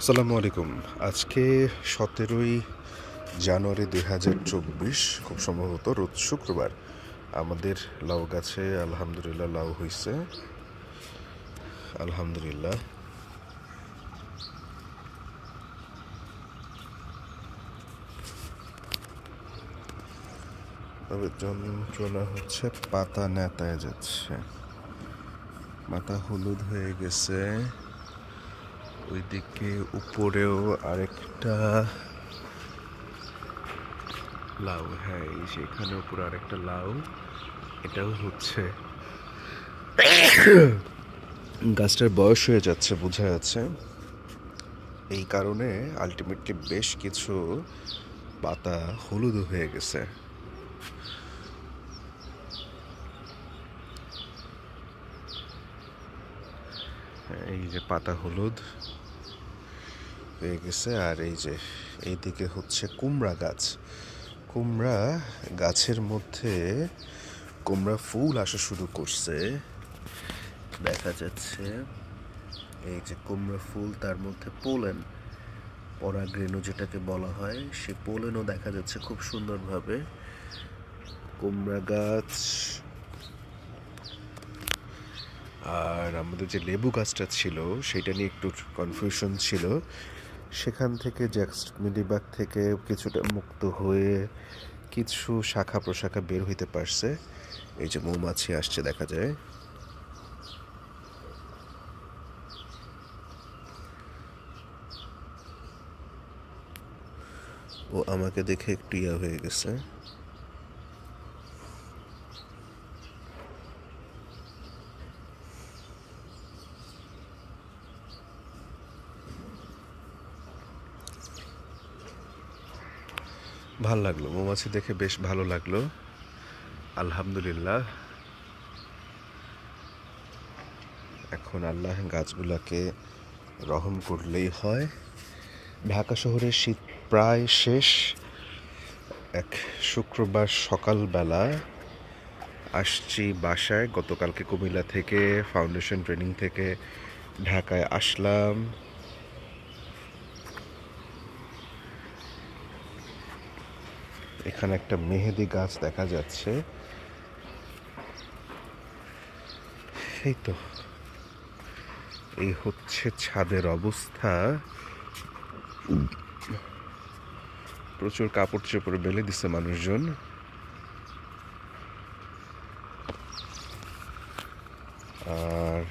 আসসালামু আলাইকুম। আজকে 17ই জানুয়ারি 2024, খুব সম্ভবত রোজ শুক্রবার। আমাদের লাউ গাছে আলহামদুলিল্লাহ লাউ হইছে, আলহামদুলিল্লাহ। তবে যন্ত্রণা হচ্ছে পাতা নেতায় যাচ্ছে, মাথা হলুদ হয়ে গেছে। ওইদিকে উপরেও আরেকটা লাউ, হ্যাঁ এই সেখানে উপরে আরেকটা লাউ, এটাও হচ্ছে। গাছটার বয়স হয়ে যাচ্ছে, বোঝা যাচ্ছে। এই কারণে আলটিমেটলি বেশ কিছু পাতা হলুদ হয়ে গেছে। এই যে পাতা হলুদ হয়ে গেছে। আর এই যে এইদিকে হচ্ছে কুমড়া গাছ। কুমড়া গাছের মধ্যে কুমড়া ফুল আসা শুরু করছে, দেখা যাচ্ছে। এই যে কুমড়া ফুল, তার মধ্যে পোলেন, পরাগরেণু যেটাকে বলা হয়, সে পোলেনও দেখা যাচ্ছে খুব সুন্দরভাবে। কুমড়া গাছ। আর আমাদের যে লেবু গাছটা ছিল সেটা নিয়ে একটু কনফিউশন ছিল, সেখান থেকে জ্যাক্স মিলিবাগ থেকে কিছুটা মুক্ত হয়ে কিছু শাখা প্রশাখা বের হইতে পারছে। এই যে মৌমাছি আসছে দেখা যায়। ও আমাকে দেখে একটু ইয়া হয়ে গেছে। ভাল লাগলো, মৌমাছি দেখে বেশ ভালো লাগলো, আলহামদুলিল্লাহ। এখন আল্লাহ গাছগুলাকে রহম করলেই হয়। ঢাকা শহরের শীত প্রায় শেষ। এক শুক্রবার সকালবেলা আসছি বাসায়। গতকালকে কুমিল্লা থেকে ফাউন্ডেশন ট্রেনিং থেকে ঢাকায় আসলাম। এখানে একটা মেহেদি গাছ দেখা যাচ্ছে। এই তো, এই হচ্ছে ছাদের অবস্থা। প্রচুর কাপড় চোপড় মেলে দিচ্ছে মানুষজন। আর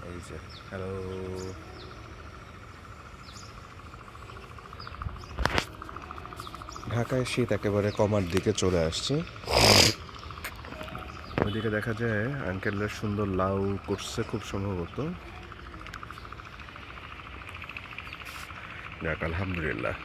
এই যে হ্যালো, ঢাকায় শীত একেবারে কমার দিকে চলে আসছে। ওইদিকে দেখা যায় আঙ্কেলের সুন্দর লাউ করছে খুব সম্ভবত। যাক আলহামদুলিল্লাহ।